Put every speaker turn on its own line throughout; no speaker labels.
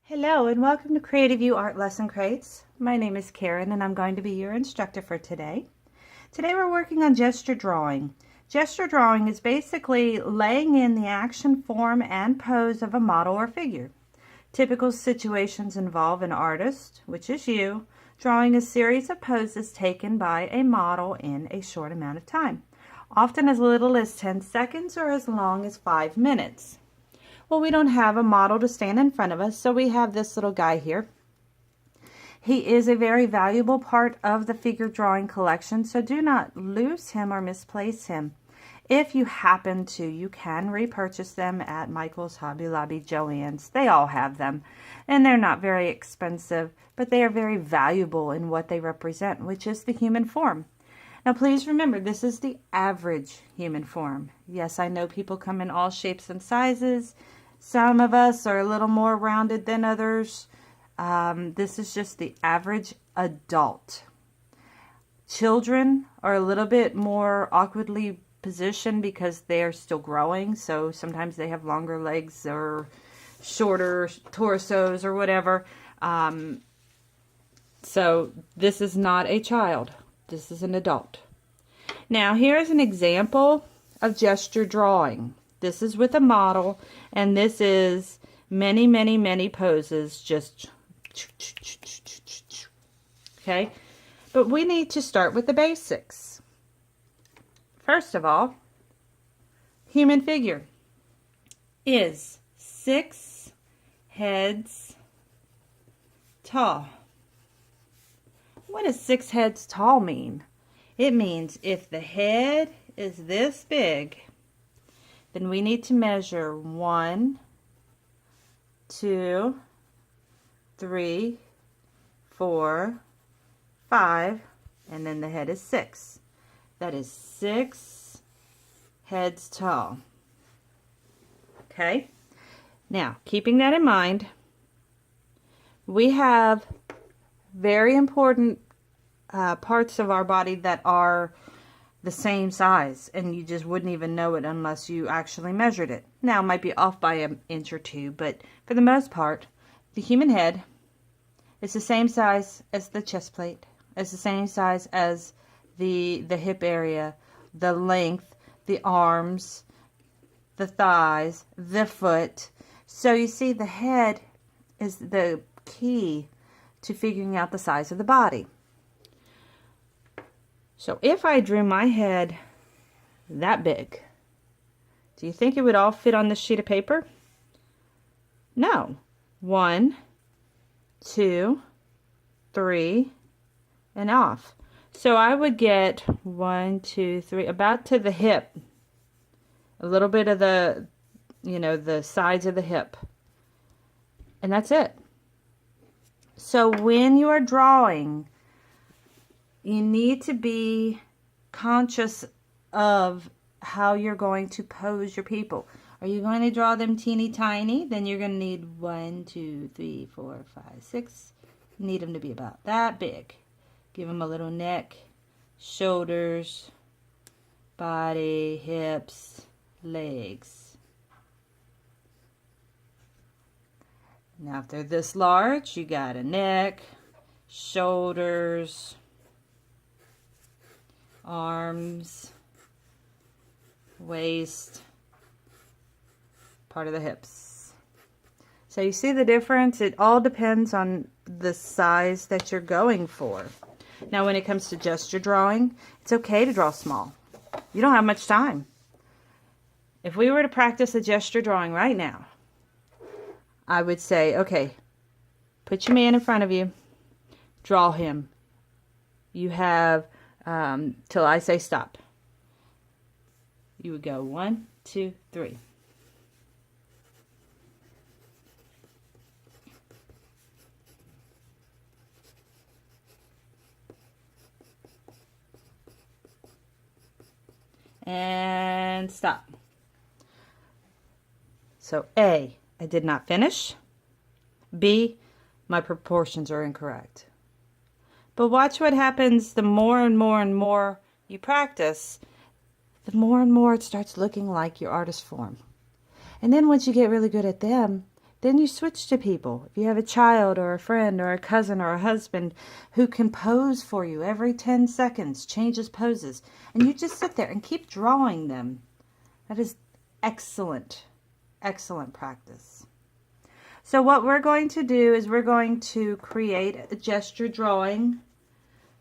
Hello and welcome to Creative You Art Lesson Crates. My name is Karen and I'm going to be your instructor for today. Today we're working on gesture drawing. Gesture drawing is basically laying in the action, form, and pose of a model or figure. Typical situations involve an artist, which is you, drawing a series of poses taken by a model in a short amount of time, often as little as 10 seconds or as long as 5 minutes. Well, we don't have a model to stand in front of us, so we have this little guy here. He is a very valuable part of the figure drawing collection, so do not lose him or misplace him. If you happen to, you can repurchase them at Michael's, Hobby Lobby, Joann's. They all have them, and they're not very expensive, but they are very valuable in what they represent, which is the human form. Now, please remember, this is the average human form. Yes, I know people come in all shapes and sizes. Some of us are a little more rounded than others. This is just the average adult. Children are a little bit more awkwardly positioned because they are still growing. So sometimes they have longer legs or shorter torsos or whatever. So this is not a child. This is an adult. Now here's an example of gesture drawing. This is with a model, and this is many poses, just okay? But we need to start with the basics. First of all, human figure is 6 heads tall. What does 6 heads tall mean? It means if the head is this big, then we need to measure 1, 2, 3, 4, 5, and then the head is 6. That is 6 heads tall. Okay? Now, keeping that in mind, we have very important parts of our body that are the same size, and you just wouldn't even know it unless you actually measured it. Now, it might be off by an inch or two, but for the most part, the human head is the same size as the chest plate. It's the same size as the hip area, the length, the arms, the thighs, the foot. So you see, the head is the key to figuring out the size of the body. So if I drew my head that big, do you think it would all fit on this sheet of paper? No. 1, 2, 3, and off. So I would get 1, 2, 3, about to the hip. A little bit of the, the sides of the hip. And that's it. So when you are drawing, you need to be conscious of how you're going to pose your people. Are you going to draw them teeny tiny? Then you're going to need 1, 2, 3, 4, 5, 6. You need them to be about that big. Give them a little neck, shoulders, body, hips, legs. Now if they're this large, you got a neck, shoulders, arms, waist, part of the hips. So you see the difference? It all depends on the size that you're going for. Now when it comes to gesture drawing, it's okay to draw small. You don't have much time. If we were to practice a gesture drawing right now, I would say, okay, put your man in front of you, draw him. You have till I say stop. You would go 1, 2, 3. And stop. So A, I did not finish. B, my proportions are incorrect. But watch what happens the more and more you practice, the more and more it starts looking like your artist form. And then once you get really good at them, Then you switch to people. If you have a child or a friend or a cousin or a husband who can pose for you every 10 seconds, changes poses, and you just sit there and keep drawing them. That is excellent, excellent practice. So what we're going to do is we're going to create a gesture drawing.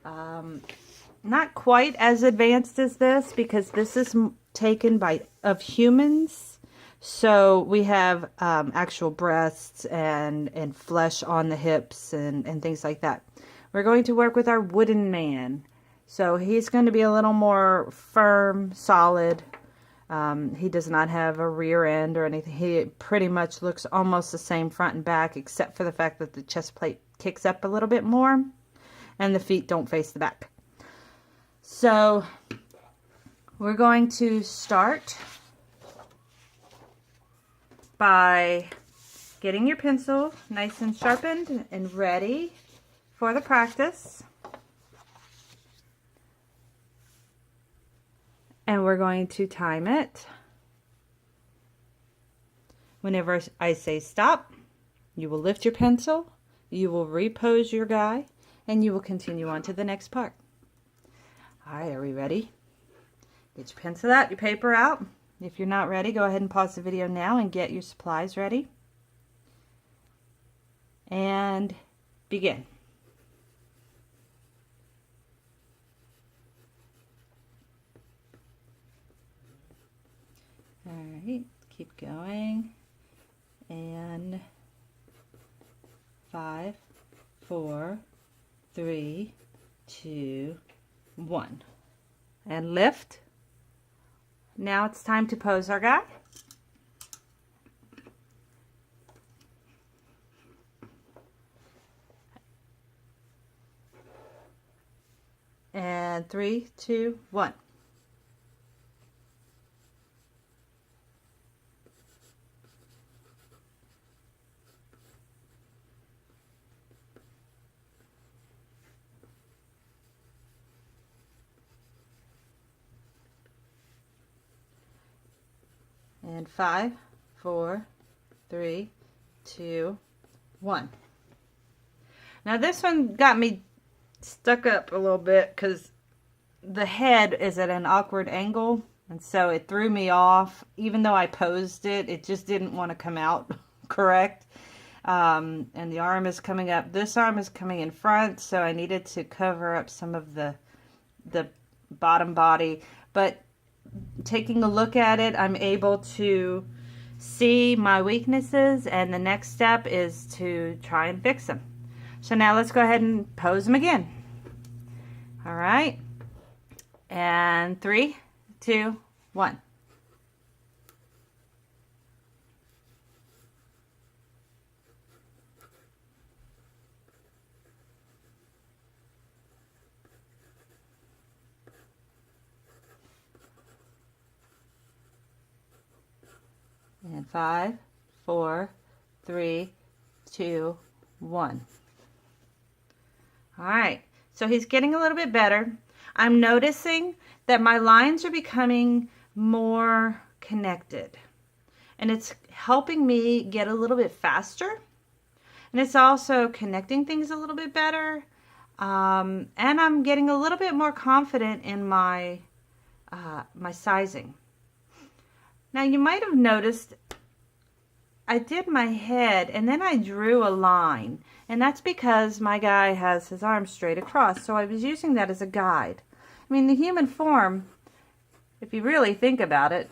Not quite as advanced as this, because this is taken of humans. So we have actual breasts and flesh on the hips and things like that. We're going to work with our wooden man. So he's going to be a little more firm, solid. He does not have a rear end or anything. He pretty much looks almost the same front and back, except for the fact that the chest plate kicks up a little bit more and the feet don't face the back. So we're going to start by getting your pencil nice and sharpened and ready for the practice. And we're going to time it. Whenever I say stop, you will lift your pencil, you will repose your guy, and you will continue on to the next part. All right, are we ready? Get your pencil out, your paper out. If you're not ready, go ahead and pause the video now and get your supplies ready. And begin. All right, keep going. And 5, 4, 3, 2, 1. And lift. Now it's time to pose our guy. And 3, 2, 1. And 5, 4, 3, 2, 1. Now this one got me stuck up a little bit because the head is at an awkward angle, and so it threw me off. Even though I posed it, it just didn't want to come out correct. And the arm is coming up. This arm is coming in front, so I needed to cover up some of the bottom body. But taking a look at it, I'm able to see my weaknesses, and the next step is to try and fix them. So now let's go ahead and pose them again. All right, and 3, 2, 1. And 5, 4, 3, 2, 1. All right, so he's getting a little bit better. I'm noticing that my lines are becoming more connected, and it's helping me get a little bit faster, and it's also connecting things a little bit better, and I'm getting a little bit more confident in my my sizing. Now you might have noticed I did my head and then I drew a line, and that's because my guy has his arms straight across, so I was using that as a guide. I mean, the human form, if you really think about it,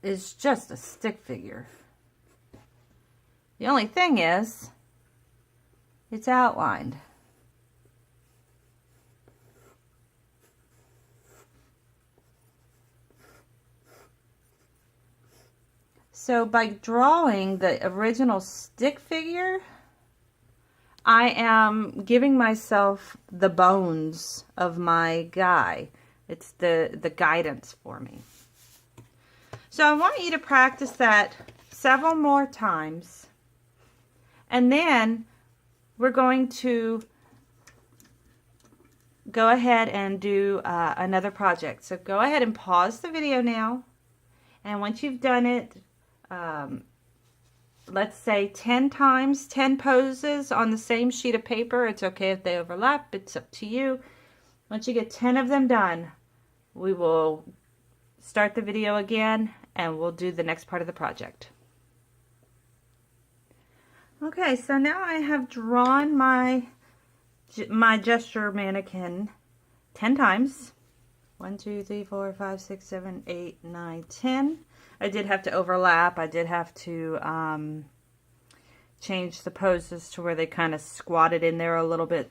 is just a stick figure. The only thing is, it's outlined. So by drawing the original stick figure, I am giving myself the bones of my guy. It's the guidance for me. So I want you to practice that several more times. And then we're going to go ahead and do another project. So go ahead and pause the video now. And once you've done it, let's say 10 times, 10 poses on the same sheet of paper. It's okay if they overlap. It's up to you. Once you get 10 of them done, we will start the video again and we'll do the next part of the project. Okay, so now I have drawn my gesture mannequin 10 times. 1, 2, 3, 4, 5, 6, 7, 8, 9, 10. I did have to overlap. I did have to change the poses to where they kind of squatted in there a little bit.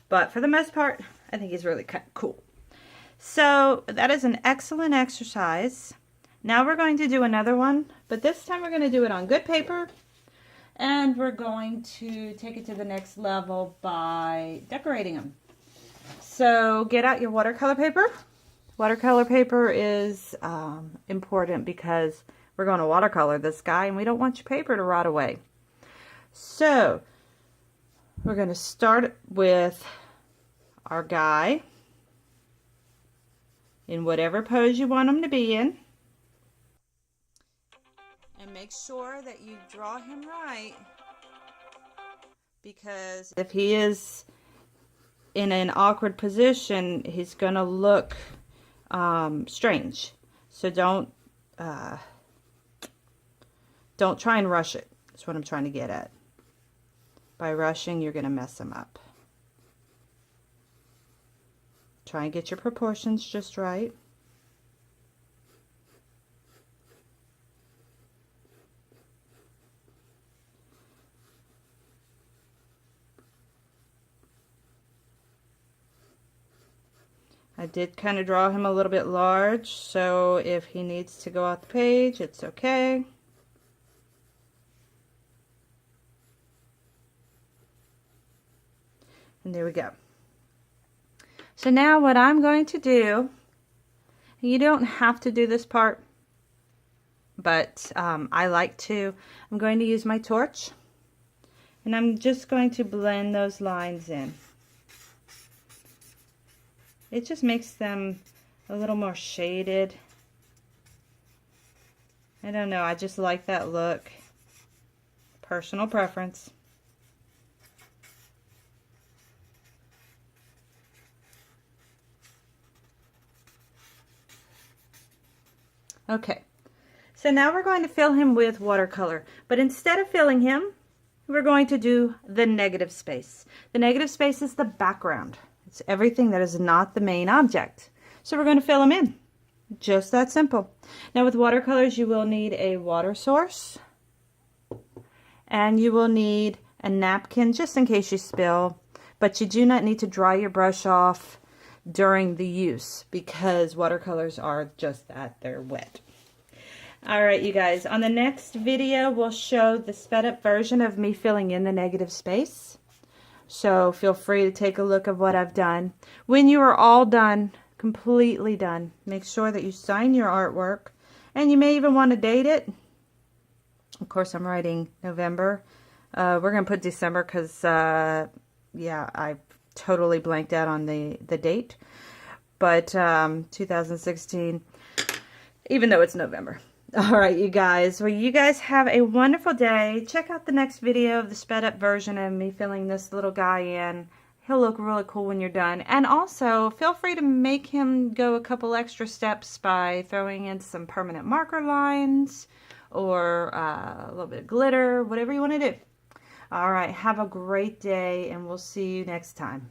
But for the most part, I think he's really kind of cool. So that is an excellent exercise. Now we're going to do another one, but this time we're going to do it on good paper. And we're going to take it to the next level by decorating them. So get out your watercolor paper. Watercolor paper is important because we're going to watercolor this guy and we don't want your paper to rot away. So we're going to start with our guy in whatever pose you want him to be in. And make sure that you draw him right, because if he is in an awkward position, he's going to look strange. So don't try and rush it. That's what I'm trying to get at. By rushing, you're going to mess him up. Try and get your proportions just right. I did kind of draw him a little bit large, so if he needs to go off the page, it's okay. And there we go. So now what I'm going to do, you don't have to do this part, but I like to. I'm going to use my torch, and I'm just going to blend those lines in. It just makes them a little more shaded. I don't know, I just like that look. Personal preference. Okay, so now we're going to fill him with watercolor, but instead of filling him, we're going to do the negative space. The negative space is the background. It's everything that is not the main object. So we're going to fill him in. Just that simple. Now with watercolors, you will need a water source, and you will need a napkin just in case you spill, but you do not need to dry your brush off during the use because watercolors are just that, they're wet. Alright you guys, on the next video we'll show the sped up version of me filling in the negative space. So feel free to take a look at what I've done. When you are all done, completely done, make sure that you sign your artwork, and you may even want to date it. Of course I'm writing November. We're going to put December because yeah, I totally blanked out on the date, but 2016, even though it's November. All right, you guys, well, you guys have a wonderful day. Check out the next video of the sped up version of me filling this little guy in. He'll look really cool when you're done. And also feel free to make him go a couple extra steps by throwing in some permanent marker lines or a little bit of glitter, whatever you want to do. All right, have a great day, and we'll see you next time.